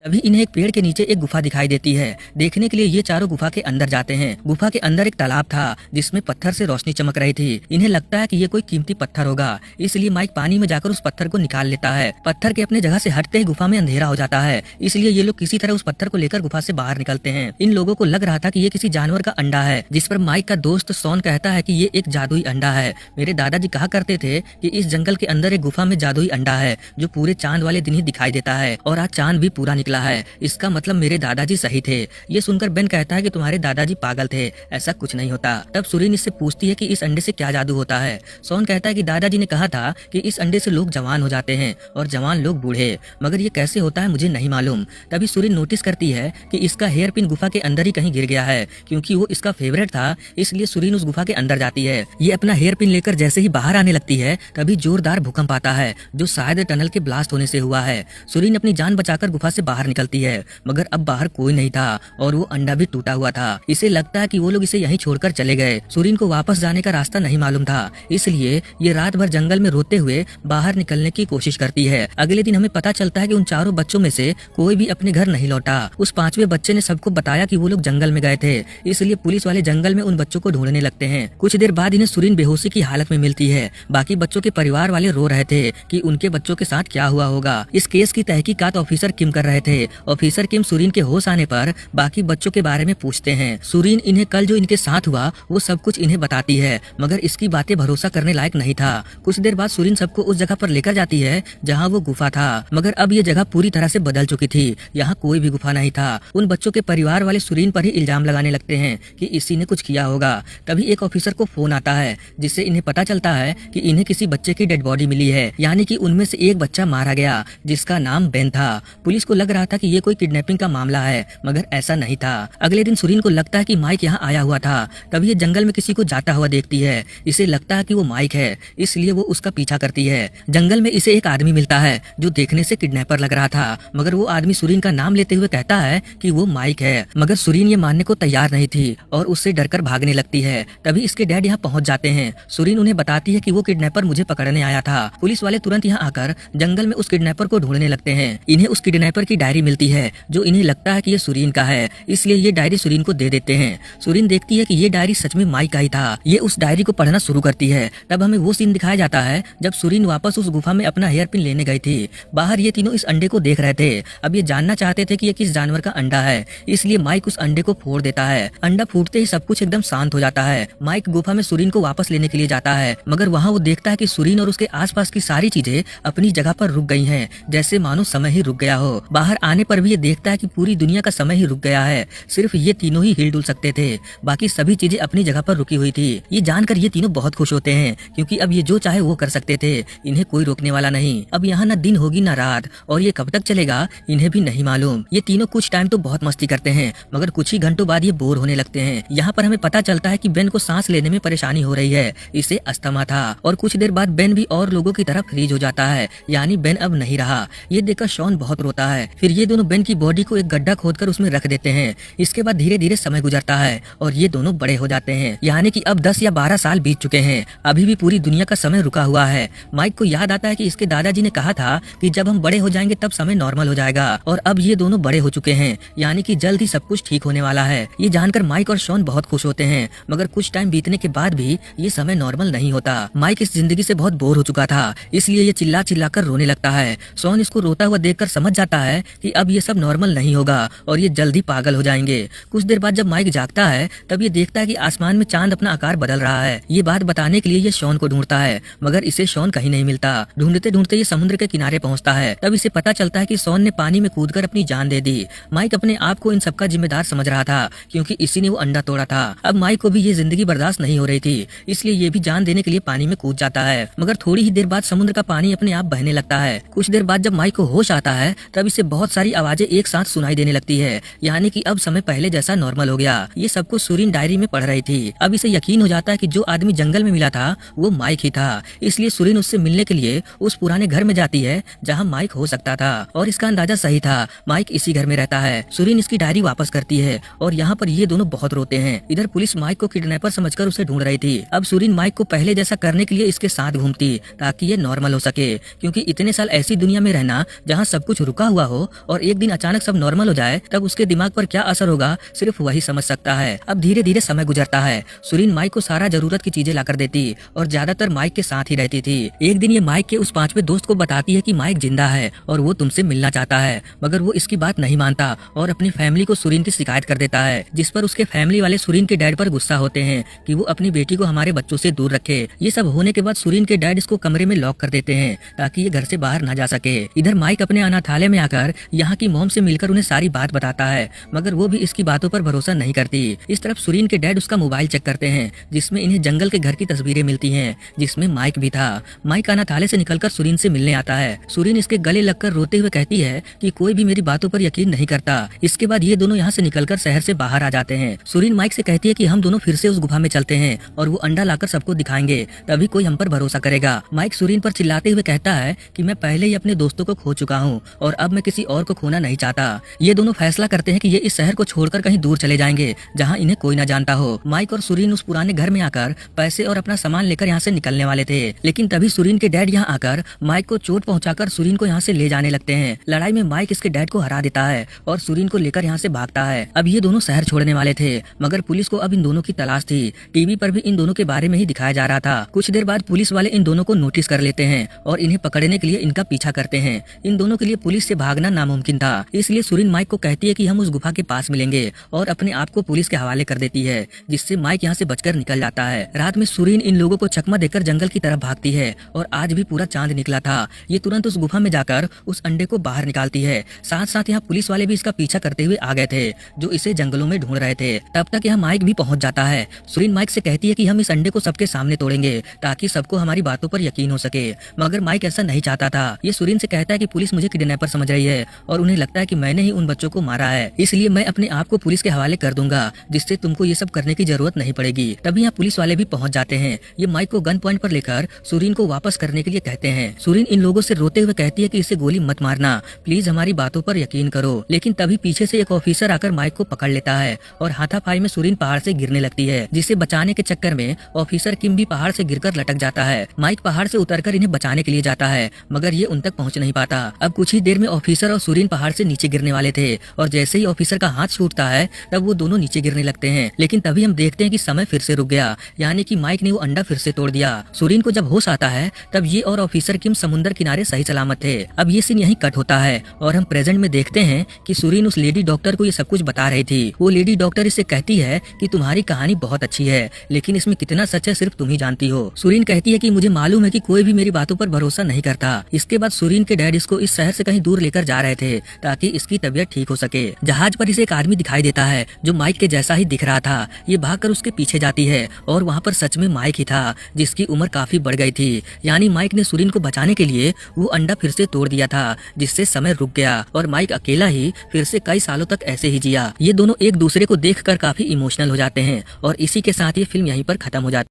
तभी इन्हें एक पेड़ के नीचे एक गुफा दिखाई देती है। देखने के लिए ये चारों गुफा के अंदर जाते हैं। गुफा के अंदर एक तालाब था जिसमें पत्थर से रोशनी चमक रही थी। इन्हें लगता है कि ये कोई कीमती पत्थर होगा, इसलिए माइक पानी में जाकर उस पत्थर को निकाल लेता है। पत्थर के अपने जगह से हटते ही गुफा में अंधेरा हो जाता है, इसलिए ये लोग किसी तरह उस पत्थर को लेकर गुफा से बाहर निकलते हैं। इन लोगों को लग रहा था कि ये किसी जानवर का अंडा है, जिस पर माइक का दोस्त सोन कहता है कि ये एक जादुई अंडा है। मेरे दादाजी कहा करते थे कि इस जंगल के अंदर एक गुफा में जादुई अंडा है जो पूरे चांद वाले दिन ही दिखाई देता है, और आज चांद भी पूरा निकला है। इसका मतलब मेरे दादाजी सही थे। ये सुनकर बेन कहता है कि तुम्हारे दादाजी पागल थे, ऐसा कुछ नहीं होता। तब सुरीन इससे पूछती है कि इस अंडे से क्या जादू होता है। सोन कहता है कि दादाजी ने कहा था कि इस अंडे से लोग जवान हो जाते हैं और जवान लोग बूढ़े, मगर ये कैसे होता है मुझे नहीं मालूम। तभी सुरीन नोटिस करती है कि इसका हेयर पिन गुफा के अंदर ही कहीं गिर गया है। क्योंकि वो इसका फेवरेट था, इसलिए सुरीन उस गुफा के अंदर जाती है। ये अपना हेयर पिन लेकर जैसे ही बाहर आने लगती है तभी जोरदार भूकंप आता है, जो शायद टनल के ब्लास्ट होने से हुआ है। सुरीन अपनी जान बचाकर गुफा से बाहर निकलती है, मगर अब बाहर कोई नहीं था और वो अंडा भी टूटा हुआ था। इसे लगता है कि वो लोग इसे यहीं छोड़कर चले गए। सुरीन को वापस जाने का रास्ता नहीं मालूम था, इसलिए ये रात भर जंगल में रोते हुए बाहर निकलने की कोशिश करती है। अगले दिन हमें पता चलता है कि उन चारों बच्चों में से कोई भी अपने घर नहीं लौटा। उस पांचवें बच्चे ने सबको बताया कि वो लोग जंगल में गए थे, इसलिए पुलिस वाले जंगल में उन बच्चों को ढूंढने लगते हैं। कुछ देर बाद इन्हें सुरीन बेहोशी की हालत में मिलती है। बाकी बच्चों के परिवार वाले रो रहे थे कि उनके बच्चों के साथ क्या हुआ होगा। इस केस की तहकीकात ऑफिसर किम कर रहे थे। ऑफिसर किम सुरीन के होश आने पर बाकी बच्चों के बारे में पूछते हैं। सुरीन इन्हें कल जो इनके साथ हुआ वो सब कुछ इन्हें बताती है, मगर इसकी बातें भरोसा करने लायक नहीं था। कुछ देर बाद सुरीन सबको उस जगह पर लेकर जाती है जहाँ वो गुफा था, मगर अब ये जगह पूरी तरह से बदल चुकी थी। यहाँ कोई भी गुफा नहीं था। उन बच्चों के परिवार वाले सुरीन पर ही इल्जाम लगाने लगते हैं कि इसी ने कुछ किया होगा। तभी एक ऑफिसर को फोन आता है, जिससे इन्हें पता चलता है कि इन्हें किसी बच्चे की डेड बॉडी मिली है, यानी कि उनमें से एक बच्चा मारा गया जिसका नाम बेन था। पुलिस को लग रहा था कि ये कोई किडनैपिंग का मामला है, मगर ऐसा नहीं था। अगले दिन सुरीन को लगता है कि माइक यहाँ आया हुआ था। तभी ये जंगल में किसी को जाता हुआ देखती है। इसे लगता है कि वो माइक है, इसलिए वो उसका पीछा करती है। जंगल में इसे एक आदमी मिलता है जो देखने से किडनैपर लग रहा था, मगर वो आदमी सुरीन का नाम लेते हुए कहता है कि वो माइक है। मगर सुरीन ये मानने को तैयार नहीं थी और उससे डरकर भागने लगती है। तभी इसके डैड यहाँ पहुँच जाते हैं। सुरीन उन्हें बताती है कि वो किडनैपर मुझे पकड़ने आया था। पुलिस वाले तुरंत यहाँ आकर जंगल में उस किडनैपर को ढूंढने लगते हैं। इन्हें उस किडनैपर की डायरी मिलती है जो इन्हें लगता है कि ये सुरीन का है, इसलिए ये डायरी सुरीन को दे देते हैं। सुरीन देखती है कि ये डायरी सच में माइक का ही था। ये उस डायरी को पढ़ना शुरू करती है। तब हमें वो सीन दिखाया जाता है जब सुरीन वापस उस गुफा में अपना हेयर पिन लेने गई थी। बाहर ये तीनों इस अंडे को देख रहे थे। अब ये जानना चाहते थे कि ये किस जानवर का अंडा है, इसलिए माइक उस अंडे को फोड़ देता है। अंडा फूटते ही सब कुछ एकदम शांत हो जाता है। माइक गुफा में सुरीन को वापस लेने के लिए जाता है, मगर वहाँ वो देखता है कि सुरीन और उसके आसपास की सारी चीजें अपनी जगह पर रुक गई हैं, जैसे मानो समय ही रुक गया हो। बाहर आने पर भी ये देखता है कि पूरी दुनिया का समय ही रुक गया है, सिर्फ ये तीनों ही हिल डुल सकते थे, बाकी सभी चीजें अपनी जगह पर रुकी हुई थी। ये जानकर ये तीनों बहुत खुश होते हैं, क्योंकि अब ये जो चाहे वो कर सकते थे, इन्हें कोई रोकने वाला नहीं। अब यहाँ न दिन होगी न रात, और ये कब तक चलेगा इन्हें भी नहीं मालूम। ये तीनों कुछ टाइम तो बहुत मस्ती करते हैं, मगर कुछ ही घंटों बाद ये बोर होने लगते हैं। यहाँ पर हमें पता चलता है कि बेन को सांस लेने में परेशानी हो रही है, इसे अस्थमा था। और कुछ देर बाद बेन भी और लोगों की तरह फ्रीज हो जाता है, यानी बेन अब नहीं रहा। ये देखकर शॉन बहुत रोता है। फिर ये दोनों बेन की बॉडी को एक गड्ढा खोदकर उसमें रख देते हैं। इसके बाद धीरे धीरे समय गुजरता है और ये दोनों बड़े हो जाते हैं, यानी कि अब 10 या 12 साल बीत चुके हैं। अभी भी पूरी दुनिया का समय रुका हुआ है। माइक को याद आता है कि इसके दादाजी ने कहा था कि जब हम बड़े हो जाएंगे तब समय नॉर्मल हो जाएगा, और अब ये दोनों बड़े हो चुके हैं, यानी कि जल्द ही सब कुछ ठीक होने वाला है। ये जानकर माइक और शॉन बहुत खुश होते हैं, मगर कुछ टाइम बीतने के बाद भी ये समय नॉर्मल नहीं होता। माइक इस जिंदगी से बहुत बोर हो चुका था, इसलिए ये चिल्ला चिल्ला कर रोने लगता है। शॉन इसको रोता हुआ देखकर समझ जाता है कि अब ये सब नॉर्मल नहीं होगा और ये जल्दी पागल हो जाएंगे। कुछ देर बाद जब माइक जागता है तब ये देखता है कि आसमान में चांद अपना आकार बदल रहा है। ये बात बताने के लिए ये शॉन को ढूंढता है, मगर इसे शॉन कहीं नहीं मिलता। ढूंढते ढूंढते ये समुद्र के किनारे पहुंचता है। तब इसे पता चलता है कि शॉन ने पानी में कूदकर अपनी जान दे दी। माइक अपने आप को इन सबका जिम्मेदार समझ रहा था, क्योंकि इसी ने वो अंडा तोड़ा था। अब माइक को भी ये जिंदगी बर्दाश्त नहीं हो रही थी, इसलिए ये भी जान देने के लिए पानी में कूद जाता है। मगर थोड़ी ही देर बाद समुद्र का पानी अपने आप बहने लगता है। कुछ देर बाद जब माइक को होश आता है तब इसे बहुत सारी आवाजें एक साथ सुनाई देने लगती है, यानी कि अब समय पहले जैसा नॉर्मल हो गया। ये सब कुछ सुरीन डायरी में पढ़ रही थी। अब इसे यकीन हो जाता है कि जो आदमी जंगल में मिला था वो माइक ही था, इसलिए सुरीन उससे मिलने के लिए उस पुराने घर में जाती है जहाँ माइक हो सकता था, और इसका अंदाजा सही था, माइक इसी घर में रहता है। सुरीन इसकी डायरी वापस करती है और यहाँ पर ये दोनों बहुत रोते हैं। इधर पुलिस माइक को किडनैपर समझकर उसे ढूंढ रही थी। अब सुरीन माइक को पहले जैसा करने के लिए इसके साथ घूमती ताकि ये नॉर्मल हो सके, क्योंकि इतने साल ऐसी दुनिया में रहना जहाँ सब कुछ रुका हुआ हो और एक दिन अचानक सब नॉर्मल हो जाए तब उसके दिमाग पर क्या असर होगा सिर्फ वही समझ सकता है। अब धीरे धीरे समय गुजरता है। सुरीन माइक को सारा जरूरत की चीजें लाकर देती और ज्यादातर माइक के साथ ही रहती थी। एक दिन ये माइक के उस पांचवें दोस्त को बताती है कि माइक जिंदा है और वो तुमसे मिलना चाहता है, मगर वो इसकी बात नहीं मानता और अपनी फैमिली को सुरीन की शिकायत कर देता है, जिस पर उसके फैमिली वाले सुरीन के डैड पर गुस्सा होते हैं कि वो अपनी बेटी को हमारे बच्चों से दूर रखे। ये सब होने के बाद सुरीन के डैड इसको कमरे में लॉक कर देते हैं ताकि ये घर से बाहर न जा सके। इधर माइक अपने अनाथालय में आकर यहाँ की मॉम से मिलकर उन्हें सारी बात बताता है, मगर वो भी इसकी बातों पर भरोसा नहीं करती। इस तरफ सुरीन के डैड उसका मोबाइल चेक करते हैं जिसमें इन्हें जंगल के घर की तस्वीरें मिलती हैं, जिसमें माइक भी था। माइक अनाथालय से निकलकर सुरीन से मिलने आता है। सुरीन इसके गले लगकर रोते हुए कहती है कि कोई भी मेरी बातों पर यकीन नहीं करता। इसके बाद ये दोनों यहाँ से निकलकर शहर से बाहर आ जाते हैं। सुरीन माइक से कहती है कि हम दोनों फिर से उस गुफा में चलते हैं और वो अंडा लाकर सबको दिखाएंगे, तभी कोई हम पर भरोसा करेगा। माइक सुरीन पर चिल्लाते हुए कहता है कि मैं पहले ही अपने दोस्तों को खो चुका हूँ और अब मैं किसी और को खोना नहीं चाहता। ये दोनों फैसला करते हैं कि ये इस शहर को छोड़कर कहीं दूर चले जाएंगे जहाँ इन्हें कोई न जानता हो। माइक और सुरीन उस पुराने घर में आकर पैसे और अपना सामान लेकर यहाँ से निकलने वाले थे, लेकिन तभी सुरीन के डैड यहाँ आकर माइक को चोट पहुंचाकर सुरीन को यहाँ से ले जाने लगते हैं। लड़ाई में माइक इसके डैड को हरा देता है और सुरीन को लेकर यहाँ से भागता है। अब ये दोनों शहर छोड़ने वाले थे, मगर पुलिस को अब इन दोनों की तलाश थी। टीवी पर भी इन दोनों के बारे में ही दिखाया जा रहा था। कुछ देर बाद पुलिस वाले इन दोनों को नोटिस कर लेते हैं और इन्हें पकड़ने के लिए इनका पीछा करते हैं। इन दोनों के लिए पुलिस से भागना नामुमकिन था, इसलिए सुरीन माइक को कहती है कि हम उस गुफा के पास मिलेंगे और अपने आप को पुलिस के हवाले कर देती है, जिससे माइक यहाँ से बचकर निकल जाता है। रात में सुरीन इन लोगों को चकमा देकर जंगल की तरफ भागती है और आज भी पूरा चांद निकला था। ये तुरंत उस गुफा में जाकर उस अंडे को बाहर निकालती है। साथ साथ यहाँ पुलिस वाले भी इसका पीछा करते हुए आ गए थे, जो इसे जंगलों में ढूंढ रहे थे। तब तक यहाँ माइक भी पहुंच जाता है। सुरीन माइक से कहती है कि हम इस अंडे को सबके सामने तोड़ेंगे ताकि सबको हमारी बातों पर यकीन हो सके, मगर माइक ऐसा नहीं चाहता था। ये सुरीन से कहता है कि पुलिस मुझे किडनैपर समझ रही है और उन्हें लगता है कि मैंने ही उन बच्चों को मारा है, इसलिए मैं अपने आप को पुलिस के हवाले कर दूंगा, जिससे तुमको ये सब करने की जरूरत नहीं पड़ेगी। तभी यहाँ पुलिस वाले भी पहुंच जाते हैं। ये माइक को गन पॉइंट पर लेकर सुरीन को वापस करने के लिए कहते हैं। सुरीन इन लोगों से रोते हुए कहती है कि इसे गोली मत मारना, प्लीज हमारी बातों पर यकीन करो। लेकिन तभी पीछे से एक ऑफिसर आकर माइक को पकड़ लेता है और हाथापाई में सुरीन पहाड़ से गिरने लगती है, जिसे बचाने के चक्कर में ऑफिसर किम भी पहाड़ से गिरकर लटक जाता है। माइक पहाड़ से उतरकर इन्हें बचाने के लिए जाता है, मगर ये उन तक पहुंच नहीं पाता। अब कुछ ही देर में ऑफिसर और सुरीन पहाड़ से नीचे गिरने वाले थे और जैसे ही ऑफिसर का हाथ छूटता है तब वो दोनों नीचे गिरने लगते हैं। लेकिन तभी हम देखते हैं कि समय फिर से रुक गया, यानी कि माइक ने वो अंडा फिर से तोड़ दिया। सुरीन को जब होश आता है तब ये और ऑफिसर किम समुद्र किनारे सही सलामत थे। अब ये सीन यहीं कट होता है और हम प्रेजेंट में देखते हैं कि सुरीन उस लेडी डॉक्टर को ये सब कुछ बता रही थी। वो लेडी डॉक्टर इसे कहती है कि तुम्हारी कहानी बहुत अच्छी है, लेकिन इसमें कितना सच है सिर्फ तुम ही जानती हो। सुरीन कहती है कि मुझे मालूम है कि कोई भी मेरी बातों पर भरोसा नहीं करता। इसके बाद सुरीन के डैड इसको इस शहर से कहीं दूर लेकर जा रहे थे ताकि इसकी तबीयत ठीक हो सके। जहाज पर इसे एक आदमी दिखाई देता है जो माइक के जैसा ही दिख रहा था। ये भागकर उसके पीछे जाती है और वहाँ पर सच में माइक ही था, जिसकी उम्र काफी बढ़ गई थी। यानी माइक ने सुरीन को बचाने के लिए वो अंडा फिर से तोड़ दिया था, जिससे समय रुक गया और माइक अकेला ही फिर से कई सालों तक ऐसे ही जिया। ये दोनों एक दूसरे को देखकर काफी इमोशनल हो जाते हैं और इसी के साथ ये फिल्म यहीं पर खत्म हो जाती है।